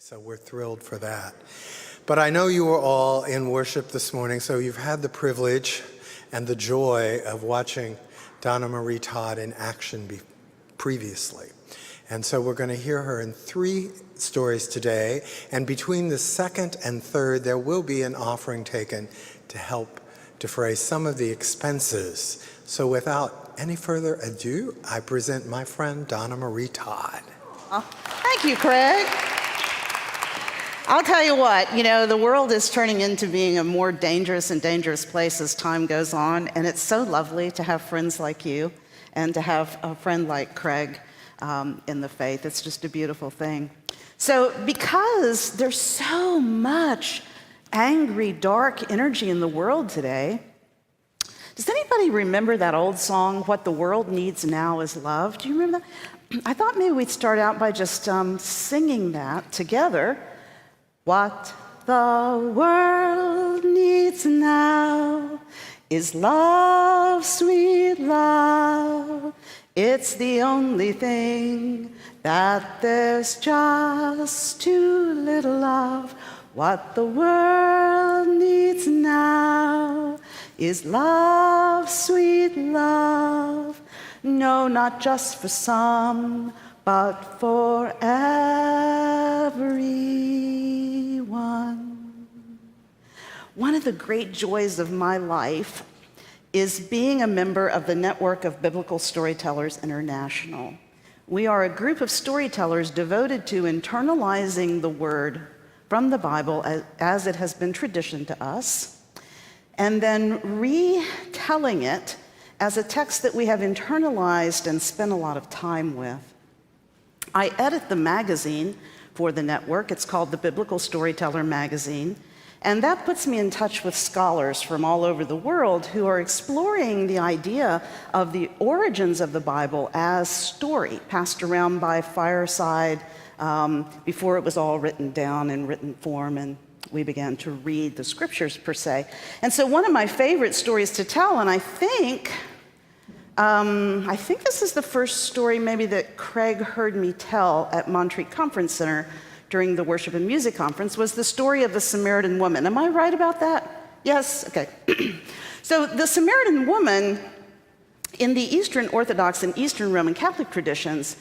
So we're thrilled for that. But I know you were all in worship this morning, so you've had the privilege and the joy of watching Donna Marie Todd in action previously. And so we're going to hear her in 3 stories today. And between the second and third, there will be an offering taken to help defray some of the expenses. So without any further ado, I present my friend Donna Marie Todd. Thank you, Craig. I'll tell you what, the world is turning into being a more dangerous and dangerous place as time goes on, and it's so lovely to have friends like you and to have a friend like Craig in the faith. It's just a beautiful thing. So because there's so much angry, dark energy in the world today, does anybody remember that old song, What the World Needs Now is Love? Do you remember that? I thought maybe we'd start out by just singing that together. What the world needs now is love, sweet love. It's the only thing that there's just too little of. What the world needs now is love, sweet love. No, not just for some, but for everyone. One of the great joys of my life is being a member of the network of Biblical Storytellers International. We are a group of storytellers devoted to internalizing the word from the Bible as it has been tradition to us, and then retelling it as a text that we have internalized and spent a lot of time with. I edit the magazine for the network. It's called the Biblical Storyteller Magazine, and that puts me in touch with scholars from all over the world who are exploring the idea of the origins of the Bible as story, passed around by fireside before it was all written down in written form, and we began to read the scriptures per se. And so one of my favorite stories to tell, and I think this is the first story maybe that Craig heard me tell at Montreat Conference Center during the Worship and Music Conference, was the story of the Samaritan woman. Am I right about that? Yes? Okay. So the Samaritan woman in the Eastern Orthodox and Eastern Roman Catholic traditions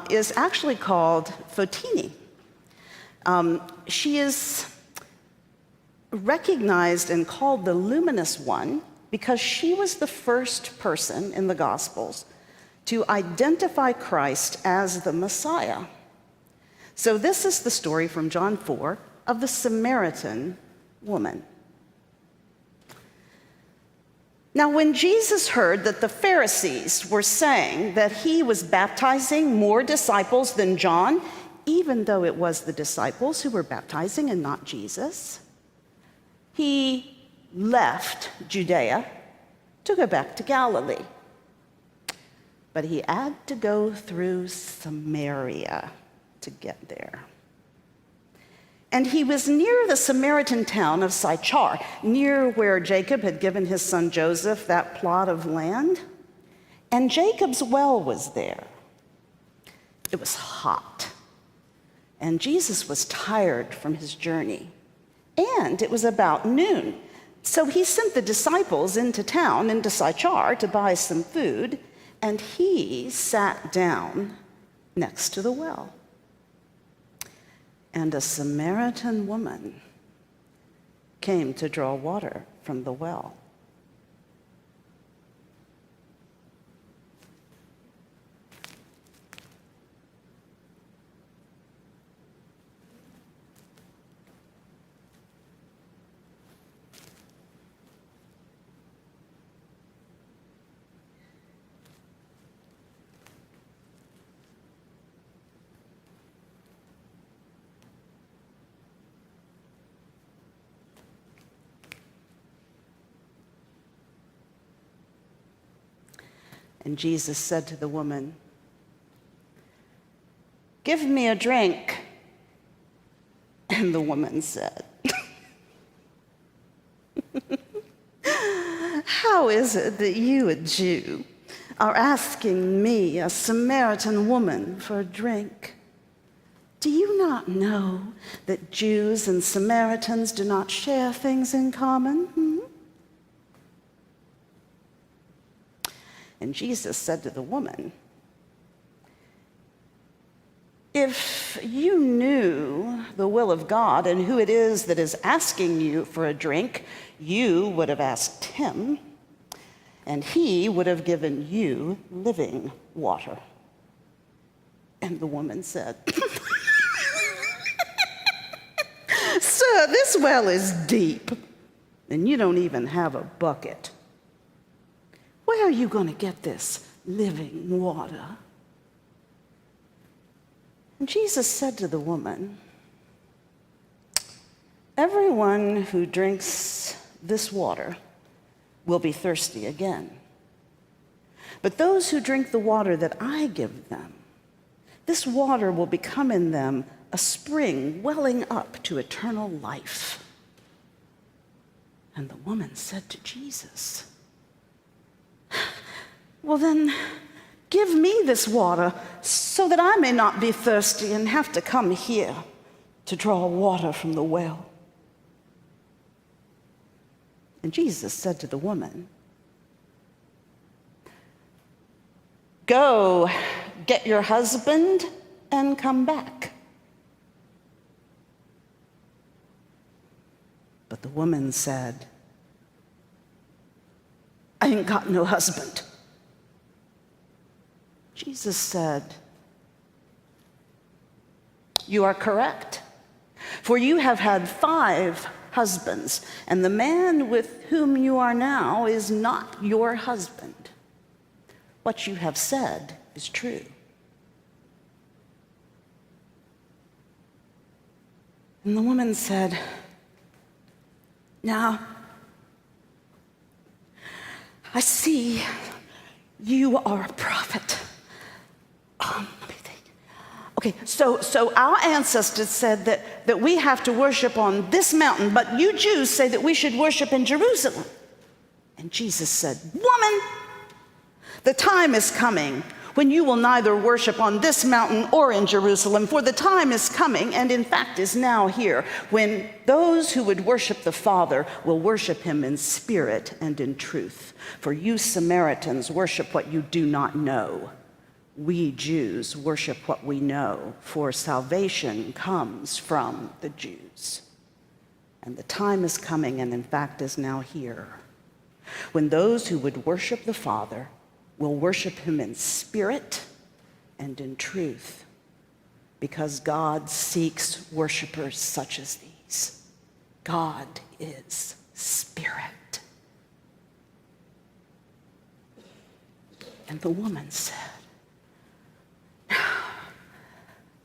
is actually called Fotini. She is recognized and called the luminous one because she was the first person in the Gospels to identify Christ as the Messiah. So this is the story from John 4 of the Samaritan woman. Now, when Jesus heard that the Pharisees were saying that he was baptizing more disciples than John, even though it was the disciples who were baptizing and not Jesus, he left Judea to go back to Galilee. But he had to go through Samaria to get there. And he was near the Samaritan town of Sychar, near where Jacob had given his son Joseph that plot of land. And Jacob's well was there. It was hot. And Jesus was tired from his journey. And it was about noon. So he sent the disciples into town, into Sychar, to buy some food, and he sat down next to the well. And a Samaritan woman came to draw water from the well. And Jesus said to the woman, "Give me a drink." And the woman said, "How is it that you, a Jew, are asking me, a Samaritan woman, for a drink? Do you not know that Jews and Samaritans do not share things in common? And Jesus said to the woman, if you knew the will of God and who it is that is asking you for a drink, you would have asked him, and he would have given you living water. And the woman said, Sir, this well is deep, and you don't even have a bucket. Where are you going to get this living water? And Jesus said to the woman, everyone who drinks this water will be thirsty again. But those who drink the water that I give them, this water will become in them a spring welling up to eternal life. And the woman said to Jesus, well then, give me this water so that I may not be thirsty and have to come here to draw water from the well. And Jesus said to the woman, go, get your husband and come back. But the woman said, I ain't got no husband. Jesus said, you are correct, for you have had 5 husbands, and the man with whom you are now is not your husband. What you have said is true. And the woman said, now, I see you are a prophet. Let me think. Okay, so our ancestors said that we have to worship on this mountain, but you Jews say that we should worship in Jerusalem. And Jesus said, woman, the time is coming when you will neither worship on this mountain or in Jerusalem, for the time is coming, and in fact is now here, when those who would worship the Father will worship him in spirit and in truth. For you Samaritans worship what you do not know. We Jews worship what we know, for salvation comes from the Jews. And the time is coming, and in fact is now here, when those who would worship the Father will worship him in spirit and in truth, because God seeks worshipers such as these. God is spirit. And the woman said,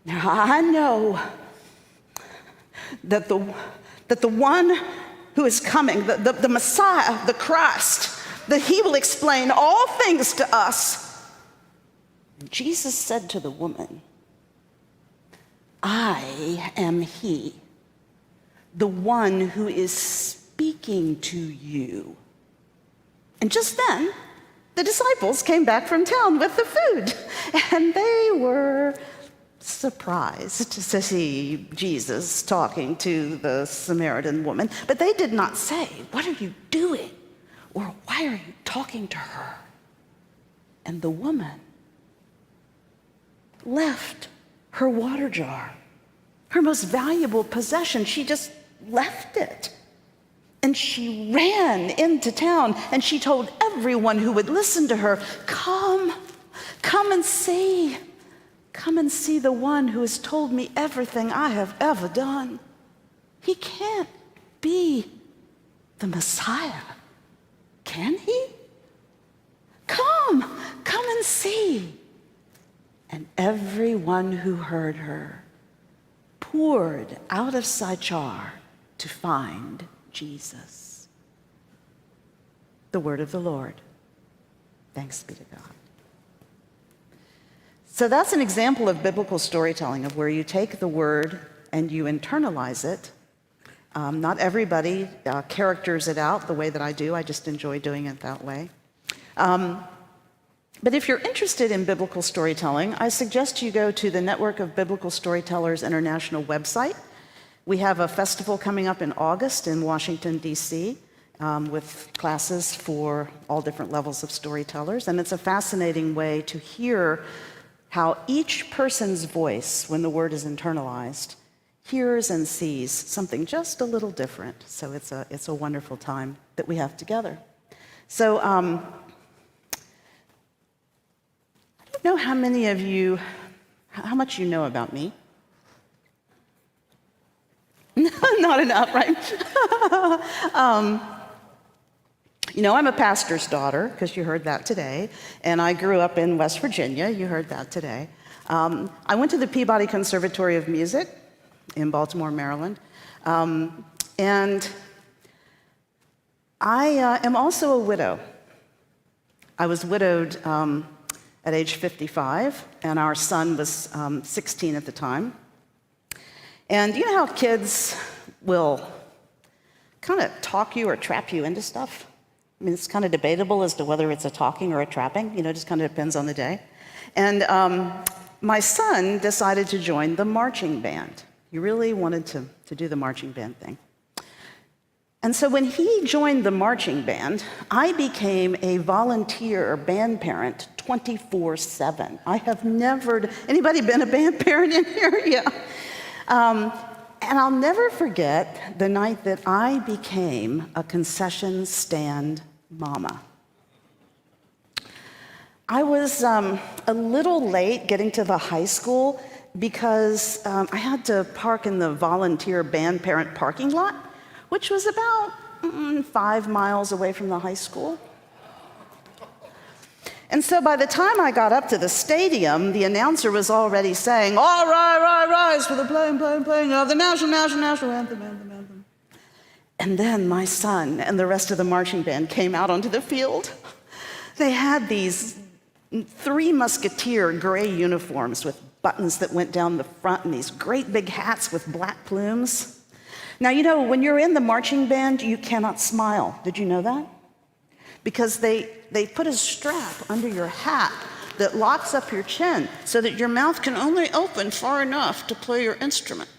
now I know that the one who is coming, the Messiah, the Christ, that he will explain all things to us. And Jesus said to the woman, I am he, the one who is speaking to you. And just then, the disciples came back from town with the food, and they were surprised to see Jesus talking to the Samaritan woman, but they did not say, what are you doing? Or why are you talking to her? And the woman left her water jar, her most valuable possession. She just left it. And she ran into town, and she told everyone who would listen to her, come and see. Come and see the one who has told me everything I have ever done. He can't be the Messiah, can he? Come and see. And everyone who heard her poured out of Sychar to find Jesus. The word of the Lord. Thanks be to God. So that's an example of biblical storytelling, of where you take the word and you internalize it. Not everybody characters it out the way that I do. I just enjoy doing it that way. But if you're interested in biblical storytelling, I suggest you go to the Network of Biblical Storytellers International website. We have a festival coming up in August in Washington, D.C., with classes for all different levels of storytellers. And it's a fascinating way to hear how each person's voice, when the word is internalized, hears and sees something just a little different. So it's a wonderful time that we have together. So I don't know how many of you, how much you know about me. Not enough, right? I'm a pastor's daughter, because you heard that today, and I grew up in West Virginia. You heard that today. I went to the Peabody Conservatory of Music in Baltimore, Maryland, and I am also a widow. I was widowed at age 55, and our son was 16 at the time. And you know how kids will kind of talk you or trap you into stuff? I mean, it's kind of debatable as to whether it's a talking or a trapping. It just kind of depends on the day. And my son decided to join the marching band. He really wanted to do the marching band thing. And so when he joined the marching band, I became a volunteer band parent 24/7. I have never, anybody been a band parent in here? Yeah. And I'll never forget the night that I became a concession stand mama. I was a little late getting to the high school because I had to park in the volunteer band parent parking lot, which was about 5 miles away from the high school. And so by the time I got up to the stadium, the announcer was already saying, "All right, rise for the playing of the national anthem. And then my son and the rest of the marching band came out onto the field. They had these 3 musketeer gray uniforms with buttons that went down the front and these great big hats with black plumes. Now, when you're in the marching band, you cannot smile. Did you know that? Because they put a strap under your hat that locks up your chin so that your mouth can only open far enough to play your instrument.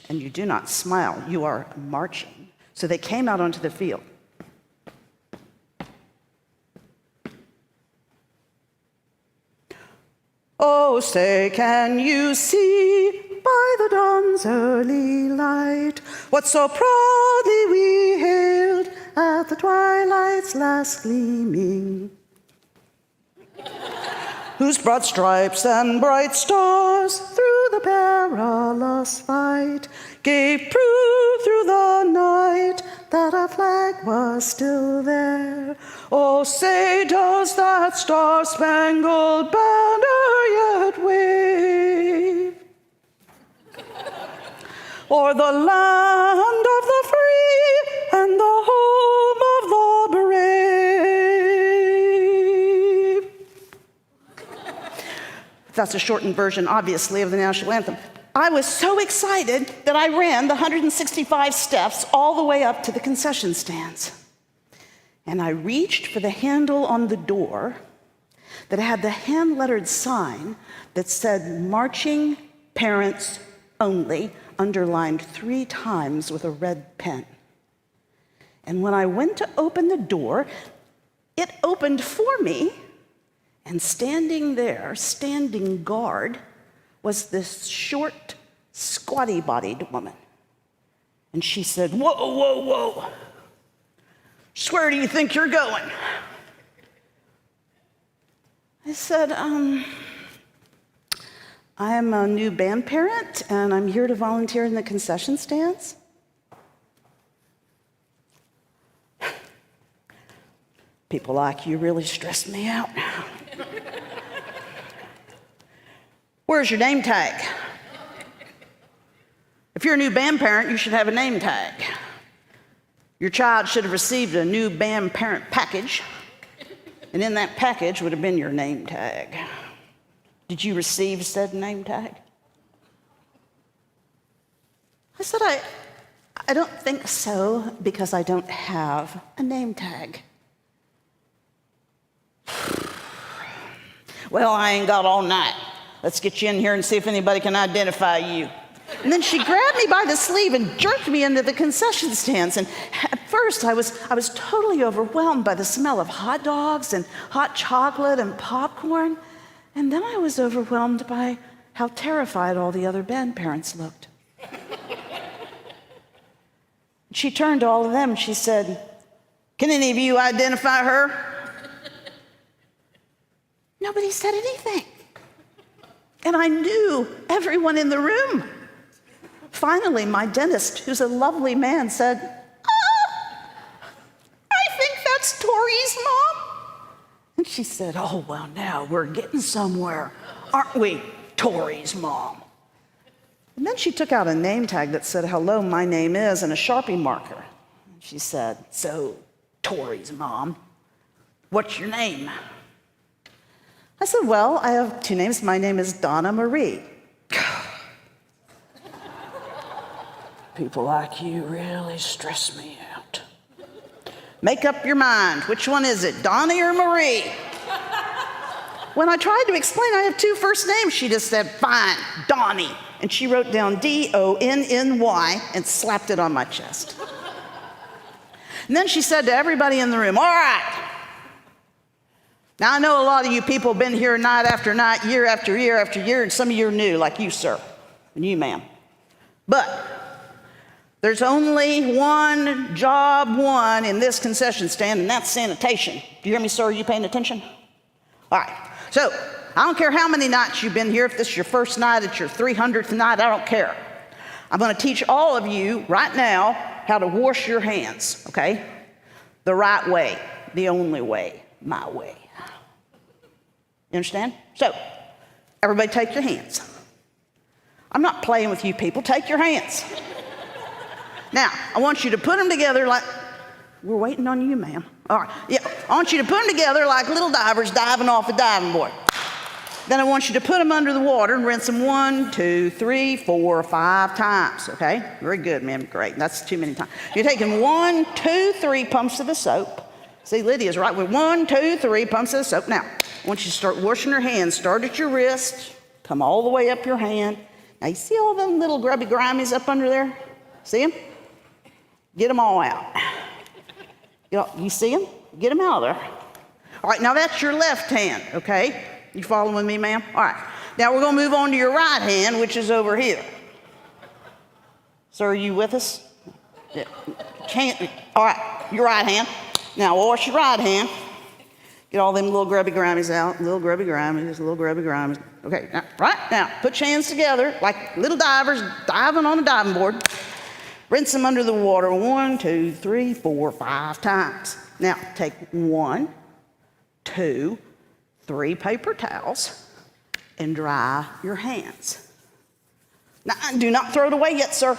And you do not smile. You are marching. So they came out onto the field. Oh, say, can you see by the dawn's early light what so proudly we hailed at the twilight's last gleaming, whose broad stripes and bright stars through the perilous fight gave proof through the night that our flag was still there. Oh, say, does that star-spangled banner yet wave o'er the land of the free and the home of the brave? That's a shortened version, obviously, of the national anthem. I was so excited that I ran the 165 steps all the way up to the concession stands. And I reached for the handle on the door that had the hand-lettered sign that said, "Marching Parents Only," underlined 3 times with a red pen. And when I went to open the door, it opened for me, and standing there, standing guard, was this short, squatty-bodied woman. And she said, "Whoa, whoa, whoa. Just where do you think you're going?" I said, "I'm a new band parent, and I'm here to volunteer in the concession stands." People like you really stress me out. "Where's your name tag? If you're a new band parent, you should have a name tag. Your child should have received a new band parent package, and in that package would have been your name tag. Did you receive said name tag?" I said, I don't think so, because I don't have a name tag." Well, I ain't got all night. Let's get you in here and see if anybody can identify you. And then she grabbed me by the sleeve and jerked me into the concession stands. And at first, I was totally overwhelmed by the smell of hot dogs and hot chocolate and popcorn. And then I was overwhelmed by how terrified all the other band parents looked. She turned to all of them and she said, "Can any of you identify her?" Nobody said anything. And I knew everyone in the room. Finally, my dentist, who's a lovely man, said, "I think that's Tori's mom." And she said, "Oh, well, now we're getting somewhere, aren't we, Tori's mom?" And then she took out a name tag that said, "Hello, my name is," and a Sharpie marker. And she said, "So, Tori's mom, what's your name?" I said, "Well, I have two names. My name is Donna Marie." People like you really stress me out. Make up your mind. Which one is it, Donnie or Marie? When I tried to explain I have two first names, she just said, "Fine, Donnie." And she wrote down D-O-N-N-Y and slapped it on my chest. And then she said to everybody in the room, "All right. Now, I know a lot of you people have been here night after night, year after year after year, and some of you are new, like you, sir, and you, ma'am. But there's only one job in this concession stand, and that's sanitation. Do you hear me, sir? Are you paying attention? All right. So I don't care how many nights you've been here. If this is your first night, it's your 300th night, I don't care. I'm going to teach all of you right now how to wash your hands, okay? The right way, the only way, my way. You understand? So, everybody take your hands. I'm not playing with you people. Take your hands. Now, I want you to put them together like, we're waiting on you, ma'am. All right, yeah, I want you to put them together like little divers diving off a diving board. Then I want you to put them under the water and rinse them 1, 2, 3, 4, 5 times, okay? Very good, ma'am, great. That's too many times. You're taking 1, 2, 3 pumps of the soap. See, Lydia's right with 1, 2, 3 pumps of the soap. Now, once you start washing your hands, start at your wrist, come all the way up your hand. Now, you see all them little grubby grimies up under there? See them? Get them all out. You see them? Get them out of there. All right, now that's your left hand, okay? You following me, ma'am? All right. Now we're going to move on to your right hand, which is over here. Sir, are you with us? Yeah. All right, your right hand. Now wash your right hand. Get all them little grubby grimies out. Little grubby grimies, little grubby grimies. Okay, now, right now, put your hands together like little divers diving on a diving board. Rinse them under the water 1, 2, 3, 4, 5 times. Now, take 1, 2, 3 paper towels and dry your hands. Now, do not throw it away yet, sir,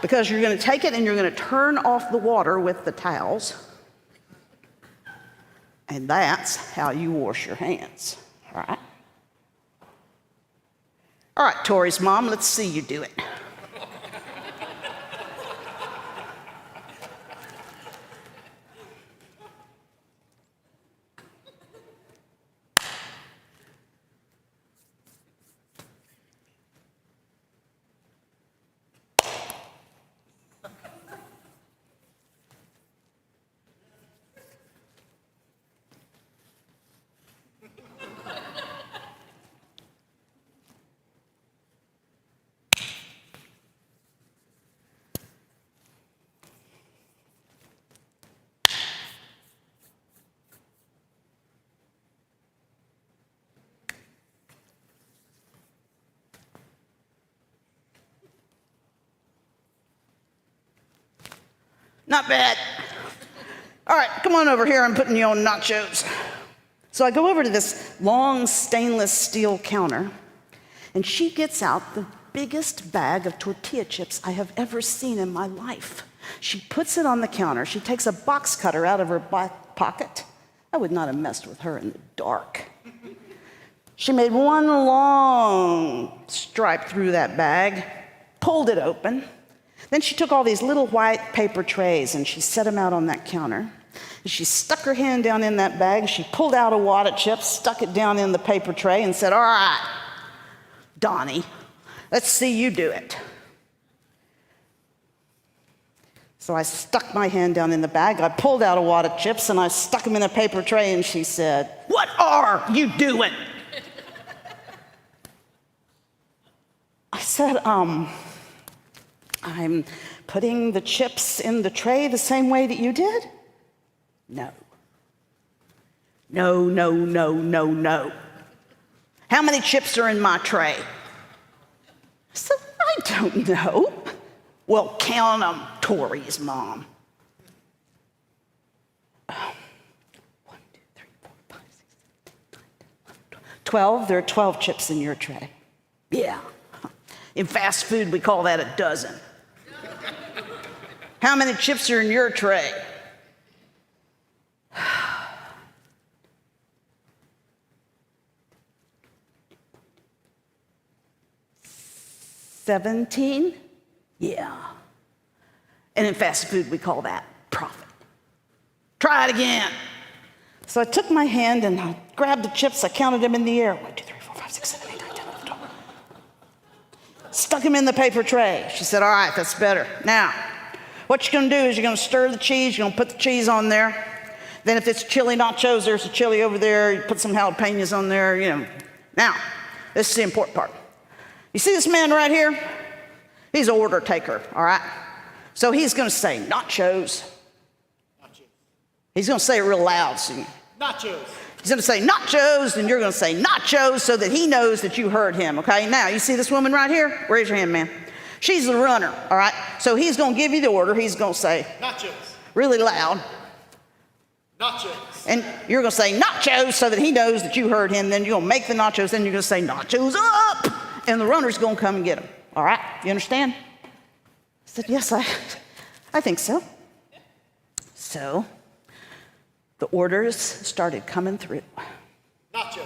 because you're going to take it and you're going to turn off the water with the towels. And that's how you wash your hands, all right? All right, Tori's mom, let's see you do it. Not bad. All right, come on over here. I'm putting you on nachos. So I go over to this long stainless steel counter, and she gets out the biggest bag of tortilla chips I have ever seen in my life. She puts it on the counter. She takes a box cutter out of her back pocket. I would not have messed with her in the dark. She made one long stripe through that bag, pulled it open. Then she took all these little white paper trays and she set them out on that counter. She stuck her hand down in that bag. She pulled out a wad of chips, stuck it down in the paper tray, and said, "All right, Donnie, let's see you do it." So I stuck my hand down in the bag. I pulled out a wad of chips, and I stuck them in a paper tray, and she said, "What are you doing?" I said, "I'm putting the chips in the tray the same way that you did." No. No, no, no, no, no. "How many chips are in my tray?" I said, "I don't know." "Well, count them," Tori's mom. 1, 2, 3, 4, 5, 6, 7, 8, 9, 10, 11, 12. There are 12 chips in your tray. Yeah. In fast food, we call that a dozen. "How many chips are in your tray?" 17? Yeah. And in fast food, we call that profit. "Try it again." So I took my hand and I grabbed the chips. I counted them in the air. 1, 2, 3, 4, 5, 6, 7, 8, 9, 10, 11, 12. Stuck them in the paper tray. She said, "All right, that's better. Now, what you're going to do is you're going to stir the cheese. You're going to put the cheese on there. Then if it's chili nachos, there's a chili over there. You put some jalapenos on there, Now, this is the important part. You see this man right here? He's an order taker, all right? So he's going to say nachos. Nachos. He's going to say it real loud. Nachos. He's going to say nachos, and you're going to say nachos so that he knows that you heard him, okay? Now, you see this woman right here? Raise your hand, man. She's the runner, all right? So he's going to give you the order. He's going to say Nachos. really loud. Nachos. And you're going to say nachos so that he knows that you heard him. Then you're going to make the nachos. Then you're going to say nachos up. And the runner's going to come and get them. All right? You understand? I said, "Yes, I think so." So the orders started coming through. Nachos.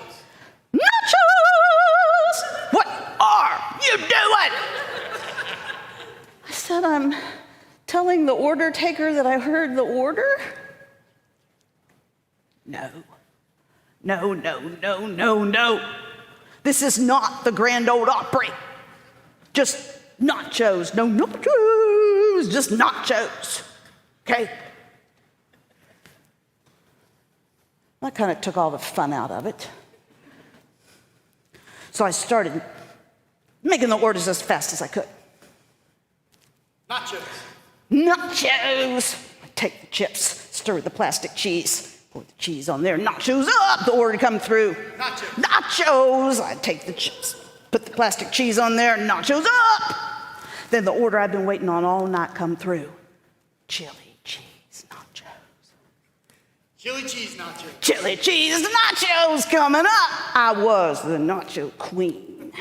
Nachos! "What are you doing?" I said, "I'm telling the order taker that I heard the order." No. No, no, no, no, no. This is not the Grand Ole Opry. Just nachos. No nachos, just nachos. Okay? That kind of took all the fun out of it. So I started making the orders as fast as I could. Nachos. Nachos. I take the chips, stir the plastic cheese. Pour the cheese on there, nachos up, the order come through. Nachos. Nachos, I take the chips, put the plastic cheese on there, nachos up. Then the order I've been waiting on all night come through. Chili cheese nachos. Chili cheese nachos. Chili cheese nachos coming up. I was the nacho queen.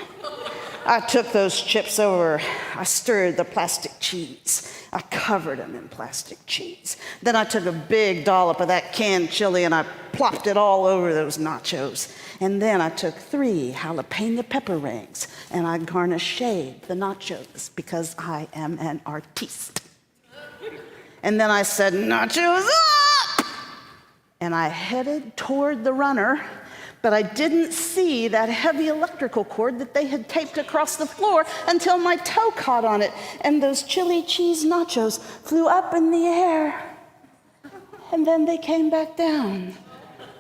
I took those chips over, I stirred the plastic cheese. I covered them in plastic cheese. Then I took a big dollop of that canned chili and I plopped it all over those nachos. And then I took 3 jalapeno pepper rings and I garnished the nachos because I am an artiste. And then I said, "Nachos up!" And I headed toward the runner, but I didn't see that heavy electrical cord that they had taped across the floor until my toe caught on it, and those chili cheese nachos flew up in the air. And then they came back down.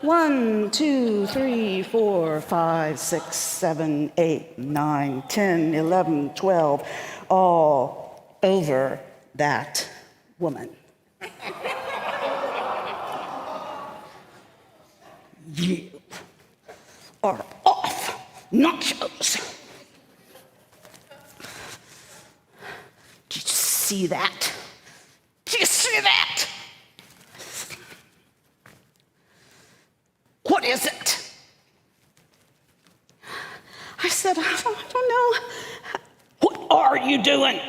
1, 2, 3, 4, 5, 6, 7, 8, 9, 10, 11, 12, all over that woman. You are off nachos. Did you see that? Did you see that? What is it? I said, I don't know. What are you doing?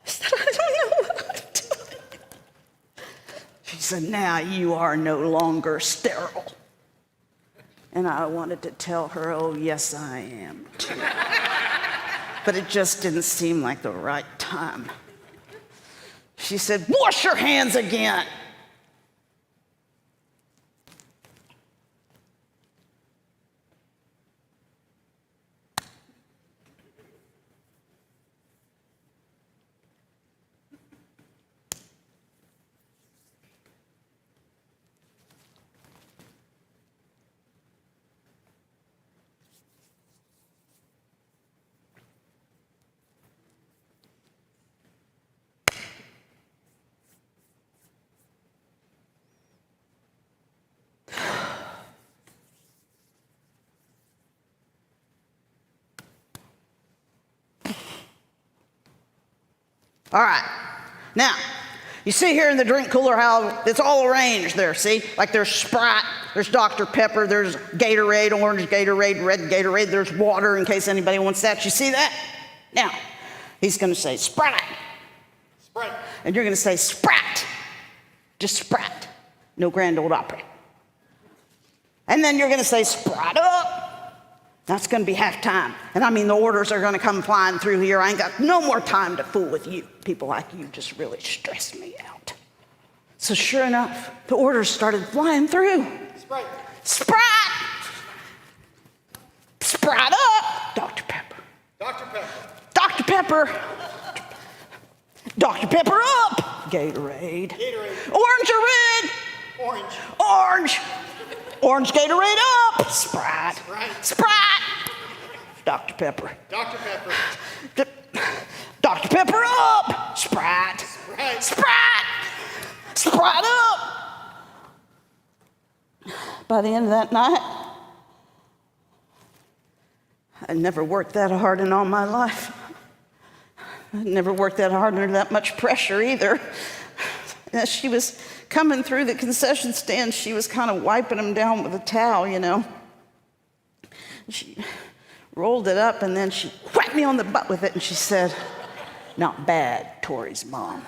I said, I don't know what I'm doing. She said, now you are no longer sterile. And I wanted to tell her, oh, yes, I am, too. But it just didn't seem like the right time. She said, wash your hands again. All right. Now, you see here in the drink cooler how it's all arranged there, see? Like there's Sprite, there's Dr. Pepper, there's Gatorade, orange Gatorade, red Gatorade, there's water in case anybody wants that. You see that? Now, he's going to say Sprite. Sprite. And you're going to say Sprite. Just Sprite. No Grand Ole Opry. And then you're going to say Sprite up. That's going to be halftime. And I mean, the orders are going to come flying through here. I ain't got no more time to fool with you. People like you just really stress me out. So sure enough, the orders started flying through. Sprite. Sprite! Sprite up! Dr. Pepper. Dr. Pepper. Dr. Pepper. Dr. Pepper up! Gatorade. Gatorade. Orange or red? Orange. Orange. Orange Gatorade up! Sprite. Sprite. Sprite! Dr. Pepper. Dr. Pepper. Dr. Pepper up! Sprite. Sprite. Sprite! Sprite up! By the end of that night, I never worked that hard in all my life. I never worked that hard under that much pressure either. As she was coming through the concession stand, she was kind of wiping them down with a towel, you know. She rolled it up and then she whacked me on the butt with it and she said, "Not bad, Tori's mom.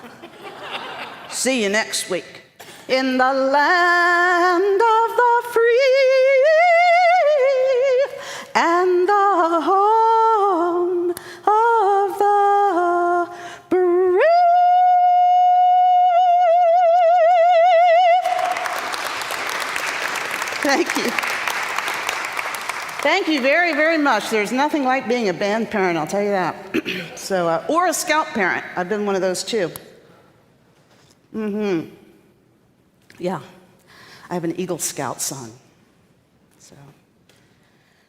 See you next week." In the land of the free and the home of the brave. Thank you. Thank you very, very much. There's nothing like being a band parent, I'll tell you that. So, or a scout parent. I've been one of those too. Yeah, I have an Eagle Scout son. So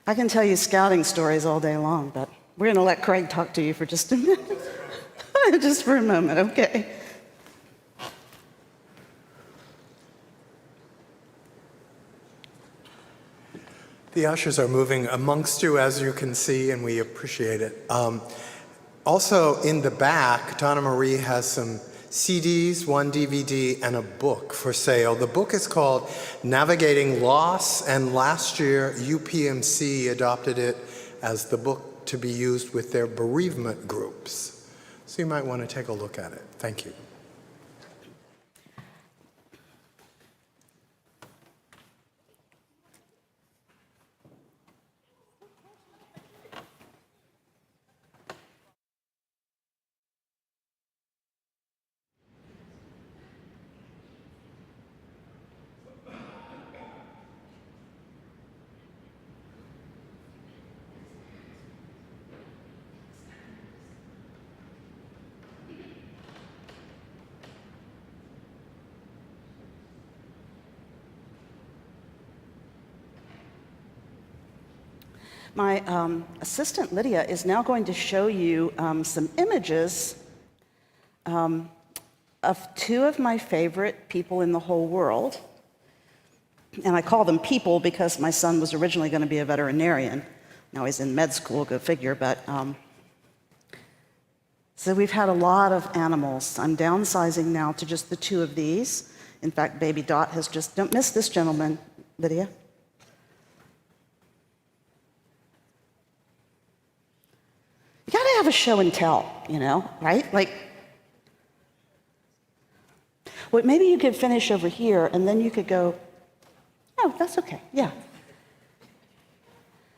I can tell you scouting stories all day long, but we're going to let Craig talk to you for just a minute. Just for a moment, okay? The ushers are moving amongst you, as you can see, and we appreciate it. Also, in the back, Donna Marie has some CDs, one DVD, and a book for sale. The book is called Navigating Loss, and last year UPMC adopted it as the book to be used with their bereavement groups. So you might want to take a look at it. Thank you. My assistant, Lydia, is now going to show you some images of two of my favorite people in the whole world. And I call them people because my son was originally going to be a veterinarian. Now he's in med school, go figure, but... So we've had a lot of animals. I'm downsizing now to just the two of these. In fact, baby Dot has just... Don't miss this gentleman, Lydia. You gotta have a show and tell, you know, right? Like, well, maybe you could finish over here and then you could go, oh, that's okay, yeah.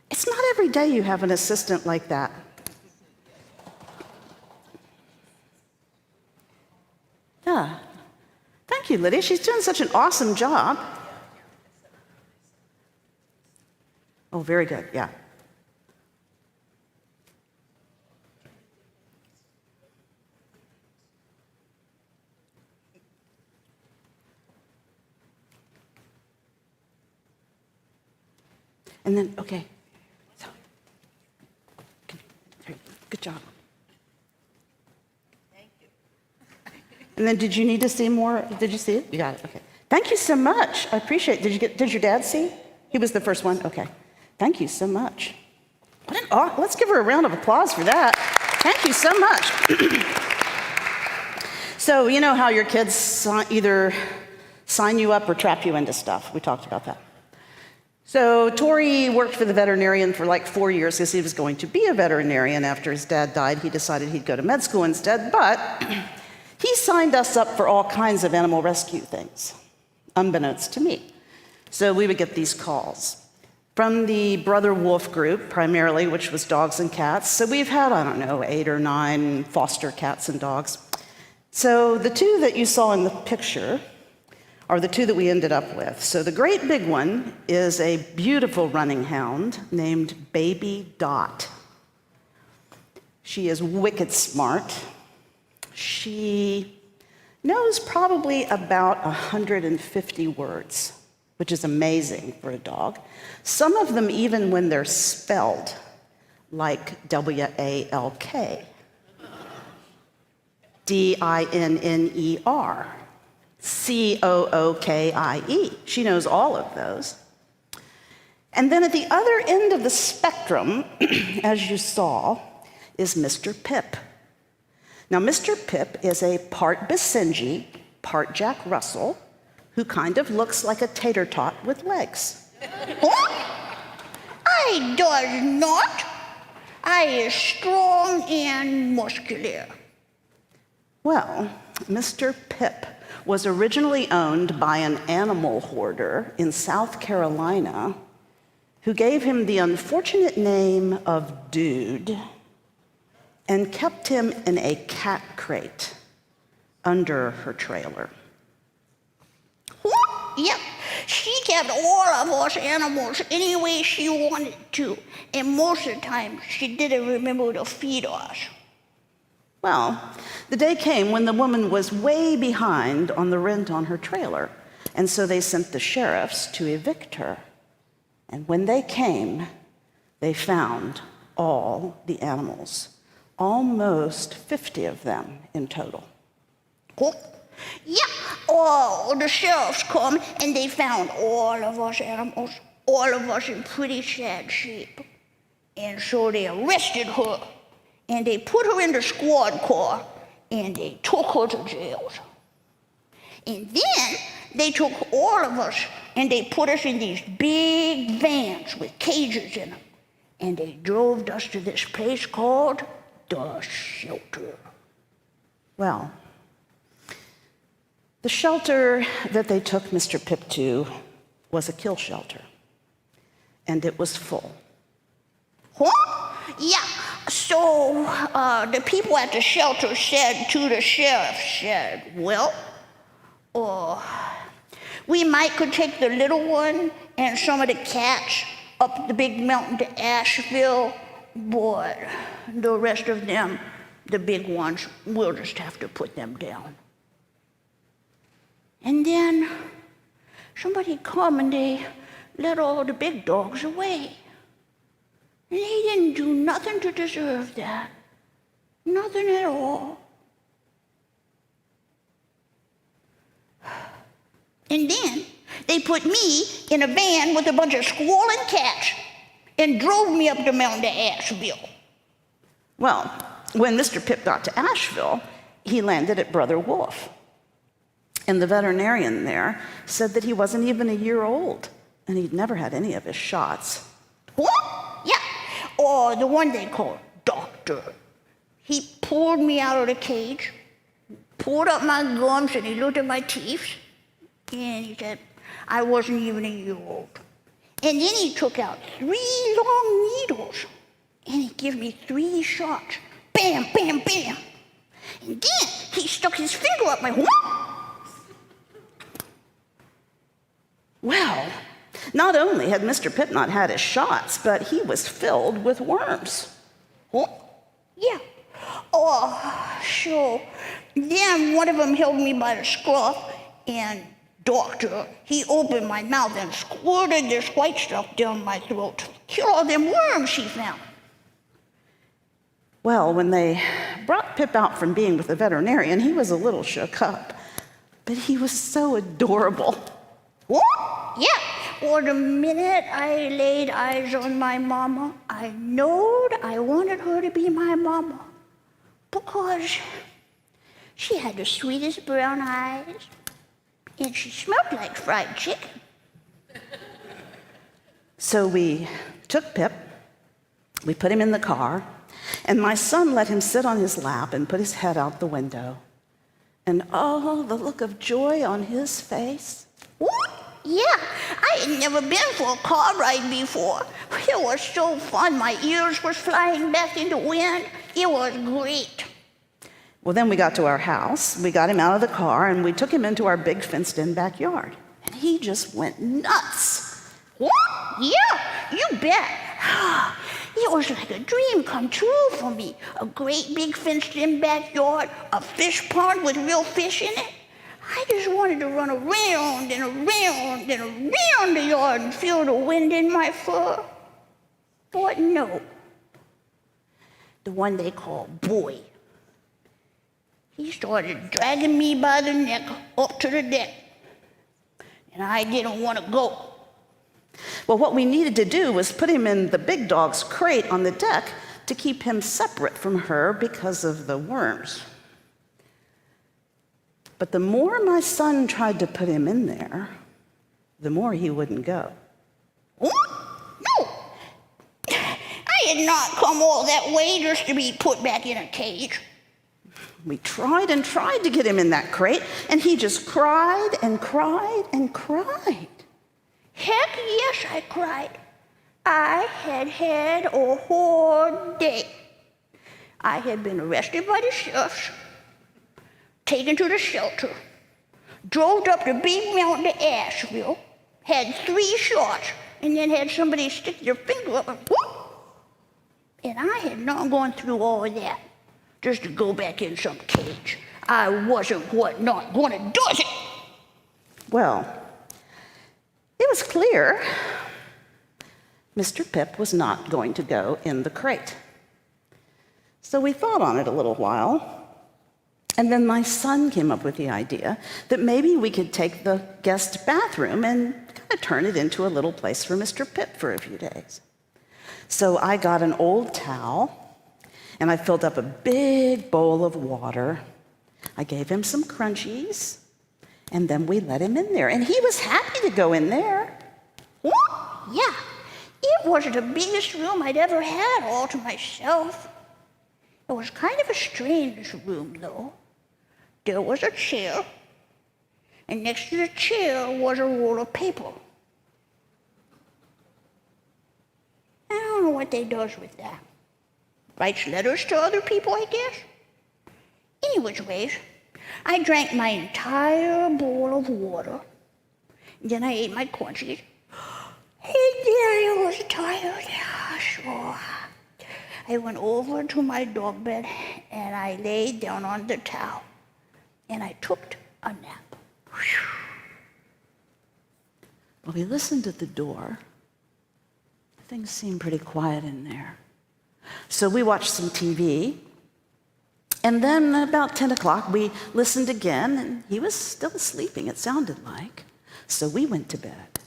It's not every day you have an assistant like that. Yeah. Thank you, Lydia. She's doing such an awesome job. Oh, very good, yeah. And then, okay. So, good job. And then did you need to see more? Did you see it? You got it, okay. Thank you so much. I appreciate it. Did your dad see? He was the first one? Okay. Thank you so much. Let's give her a round of applause for that. Thank you so much. So you know how your kids either sign you up or trap you into stuff. We talked about that. So Tori worked for the veterinarian for like 4 years because he was going to be a veterinarian. After his dad died, he decided he'd go to med school instead, but he signed us up for all kinds of animal rescue things, unbeknownst to me. So we would get these calls from the Brother Wolf group, primarily, which was dogs and cats. So we've had, 8 or 9 foster cats and dogs. So the 2 that you saw in the picture are the 2 that we ended up with. So the great big one is a beautiful running hound named Baby Dot. She is wicked smart. She knows probably about 150 words, which is amazing for a dog. Some of them even when they're spelled, like W-A-L-K, D-I-N-N-E-R, C-O-O-K-I-E. She knows all of those. And then at the other end of the spectrum, as you saw, is Mr. Pip. Now, Mr. Pip is a part Basenji, part Jack Russell, who kind of looks like a tater tot with legs. What? I does not. I is strong and muscular. Well, Mr. Pip was originally owned by an animal hoarder in South Carolina who gave him the unfortunate name of Dude and kept him in a cat crate under her trailer. What? Yep. She kept all of us animals any way she wanted to, and most of the time she didn't remember to feed us. Well, the day came when the woman was way behind on the rent on her trailer, and so they sent the sheriffs to evict her. And when they came, they found all the animals, almost 50 of them in total. What? Yeah. Oh, the sheriffs come and they found all of us animals, all of us in pretty sad shape. And so they arrested her. And they put her in the squad car, and they took her to jail. And then they took all of us, and they put us in these big vans with cages in them. And they drove us to this place called the shelter. Well, the shelter that they took Mr. Pip to was a kill shelter, and it was full. What? Yeah. So the people at the shelter said to the sheriff, well, we might could take the little one and some of the cats up the big mountain to Asheville, but the rest of them, the big ones, we'll just have to put them down. And then somebody come and they let all the big dogs away. And they didn't do nothing to deserve that. Nothing at all. And then they put me in a van with a bunch of squalling cats and drove me up the mountain to Asheville. Well, when Mr. Pip got to Asheville, he landed at Brother Wolf. And the veterinarian there said that he wasn't even a year old, and he'd never had any of his shots. What? Yeah. Or the one they call Doctor. He pulled me out of the cage, pulled up my gums, and he looked at my teeth, and he said, I wasn't even a year old. And then he took out 3 long needles, and he gave me 3 shots. Bam, bam, bam. And then he stuck his finger up my Well, not only had Mr. Pip not had his shots, but he was filled with worms. Yeah. Oh, sure. Then one of them held me by the scruff, and doctor, he opened my mouth and squirted this white stuff down my throat to kill all them worms he found. Well, when they brought Pip out from being with the veterinarian, he was a little shook up, but he was so adorable. Yeah. Well, the minute I laid eyes on my mama, I knowed I wanted her to be my mama because she had the sweetest brown eyes and she smelled like fried chicken. So we took Pip, we put him in the car, and my son let him sit on his lap and put his head out the window. And oh, the look of joy on his face. What? Yeah, I had never been for a car ride before. It was so fun. My ears were flying back in the wind. It was great. Well, then we got to our house, we got him out of the car, and we took him into our big fenced-in backyard. And he just went nuts. What? Yeah, you bet. It was like a dream come true for me. A great big fenced-in backyard, a fish pond with real fish in it. I just wanted to run around and around and around the yard and feel the wind in my fur. But no. The one they call Boy, he started dragging me by the neck up to the deck. And I didn't want to go. Well, what we needed to do was put him in the big dog's crate on the deck to keep him separate from her because of the worms. But the more my son tried to put him in there, the more he wouldn't go. What? No. I had not come all that way just to be put back in a cage. We tried and tried to get him in that crate, and he just cried and cried and cried. Heck yes, I cried. I had had a hard day. I had been arrested by the sheriffs, taken to the shelter, drove up the big mountain to Asheville, had 3 shots, and then had somebody stick their finger up and whoop. And I had not gone through all of that just to go back in some cage. I wasn't not gonna do it. Well, it was clear Mr. Pip was not going to go in the crate. So we thought on it a little while, and then my son came up with the idea that maybe we could take the guest bathroom and kind of turn it into a little place for Mr. Pip for a few days. So I got an old towel, and I filled up a big bowl of water. I gave him some crunchies, and then we let him in there. And he was happy to go in there. What? Yeah, it was the biggest room I'd ever had all to myself. It was kind of a strange room, though. There was a chair, and next to the chair was a roll of paper. I don't know what they does with that. Writes letters to other people, I guess. Anyways, I drank my entire bowl of water. Then I ate my crunchies. And then I was tired. Yeah, sure. I went over to my dog bed and I laid down on the towel and I took a nap. Well, we listened at the door. Things seemed pretty quiet in there. So we watched some TV. And then about 10 o'clock, we listened again, and he was still sleeping, it sounded like. So we went to bed.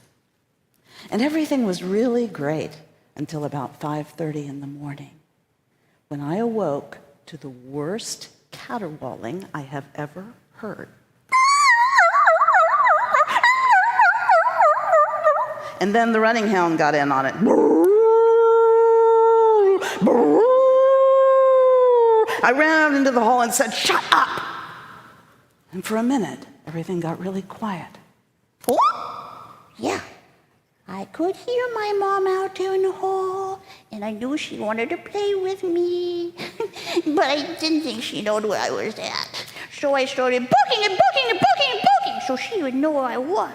And everything was really great until about 5:30 in the morning, when I awoke to the worst caterwauling I have ever heard. And then the running hound got in on it. I ran out into the hall and said, "Shut up!" And for a minute, everything got really quiet. What? Yeah, I I could hear my mom out there in the hall, and I knew she wanted to play with me. But I didn't think she knew where I was at. So I started barking and barking and barking and barking so she would know where I was.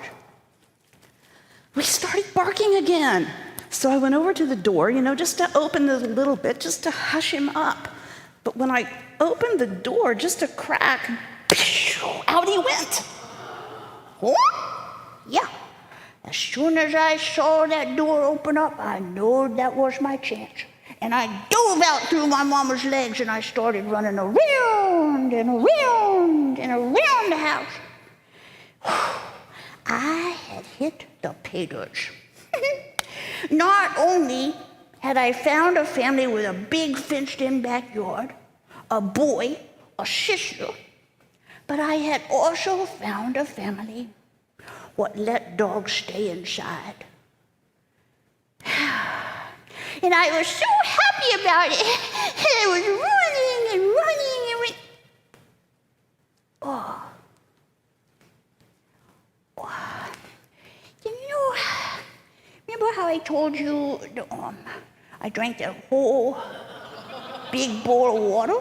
We started barking again. So I went over to the door, just to open it a little bit, just to hush him up. But when I opened the door, just a crack, out he went. Huh? Yeah. As soon as I saw that door open up, I knew that was my chance. And I dove out through my mama's legs and I started running around and around and around the house. I had hit the pay dirt. Not only had I found a family with a big fenced-in backyard, a boy, a sister, but I had also found a family what let dogs stay inside. And I was so happy about it. And I was running and running and running. Oh. Remember how I told you I drank that whole big bowl of water?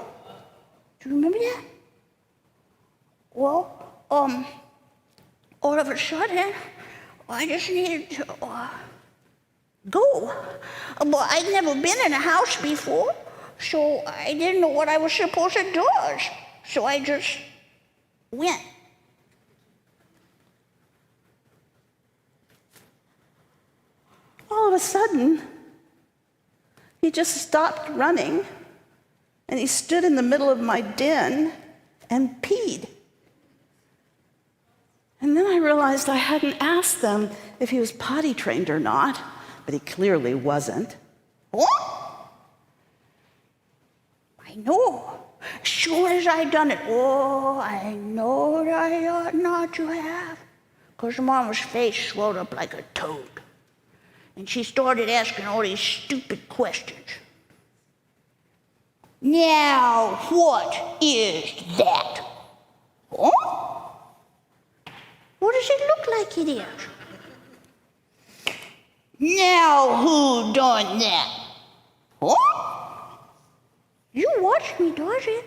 Do you remember that? Well, all of a sudden, I just needed to go. But I'd never been in a house before, so I didn't know what I was supposed to do. So I just went. All of a sudden, he just stopped running, and he stood in the middle of my den and peed. And then I realized I hadn't asked them if he was potty trained or not, but he clearly wasn't. Oh, I know. As soon as I done it, I know that I ought not to have. Because Mama's face swelled up like a toad. And she started asking all these stupid questions. Now, what is that? Huh? What does it look like it is? Now, who done that? Huh? You watch me, does it?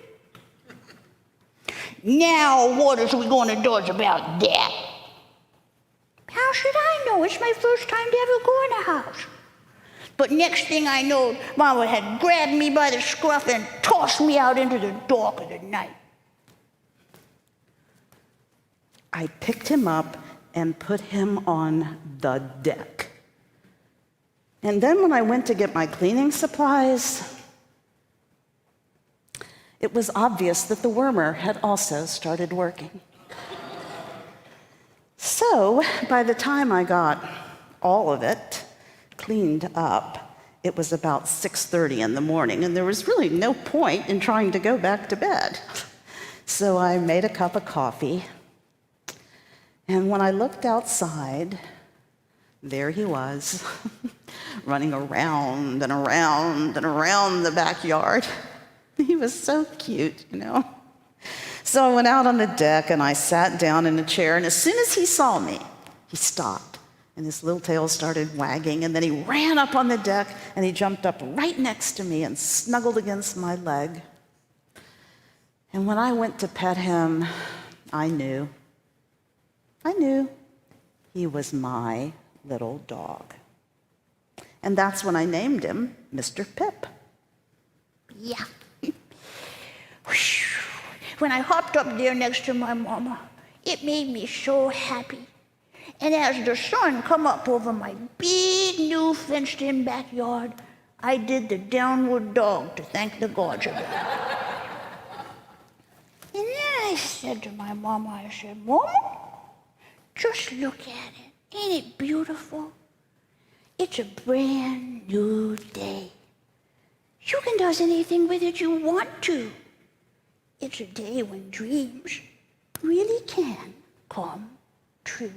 Now, what is we going to do about that? How should I know? It's my first time to ever go in a house. But next thing I know, Mama had grabbed me by the scruff and tossed me out into the dark of the night. I picked him up and put him on the deck. And then when I went to get my cleaning supplies, it was obvious that the wormer had also started working. So by the time I got all of it cleaned up, it was about 6:30 in the morning, and there was really no point in trying to go back to bed. So I made a cup of coffee, and when I looked outside, there he was, running around and around and around the backyard. He was so cute, So I went out on the deck and I sat down in a chair, and as soon as he saw me, he stopped and his little tail started wagging, and then he ran up on the deck and he jumped up right next to me and snuggled against my leg. And when I went to pet him, I knew he was my little dog. And that's when I named him Mr. Pip. Yeah. When I hopped up there next to my mama, it made me so happy. And as the sun come up over my big new fenced-in backyard, I did the downward dog to thank the gods of it. And then I said to my mama, I said, Mama, just look at it. Ain't it beautiful? It's a brand new day. You can do anything with it you want to. It's a day when dreams really can come true.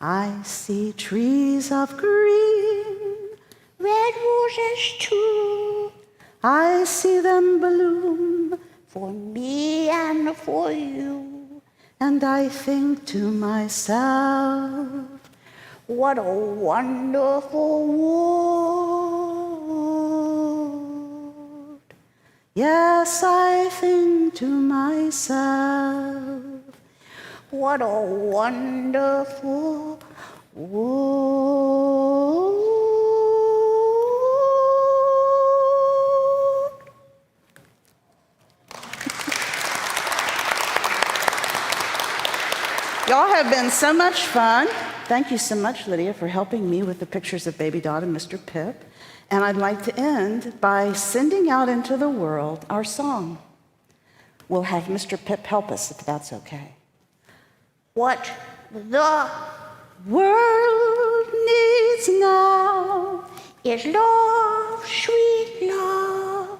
I see trees of green, Red roses too, I see them bloom, for me and for you. and I think to myself, What a wonderful world. Yes, I think to myself, What a wonderful world. y'all have been so much fun. Thank you so much, Lydia, for helping me with the pictures of Baby Dot and Mr. Pip. And I'd like to end by sending out into the world our song. We'll have Mr. Pip help us, if that's okay. What the World needs now, is love, sweet love.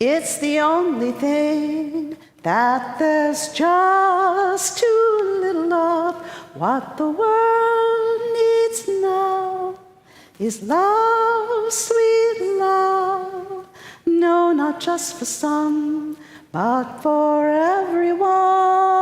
it's the only thing that there's just too little of. What the world needs now is love, sweet love. No, not just for some, but for everyone.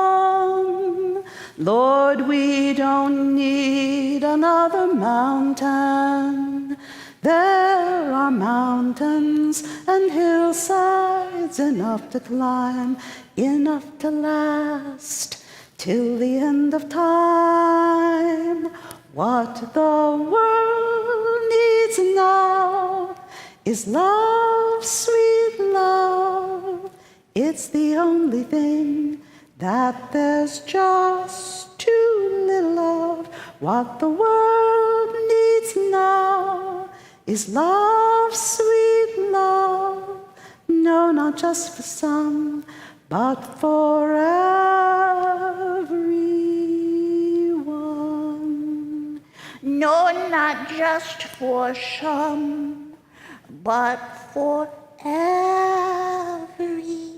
Lord, we don't need another mountain. There are mountains and hillsides enough to climb, enough to last till the end of time. What the world needs now is love, sweet love. It's the only thing that there's just too little of. What the world needs now is love, sweet love. No, not just for some, but for everyone. No, not just for some, but for everyone.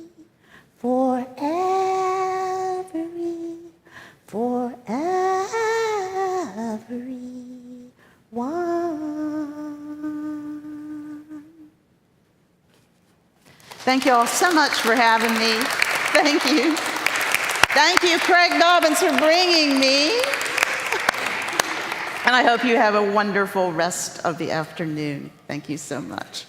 Thank you all so much for having me. Thank you. Thank you, Craig Dobbins, for bringing me. And I hope you have a wonderful rest of the afternoon. Thank you so much.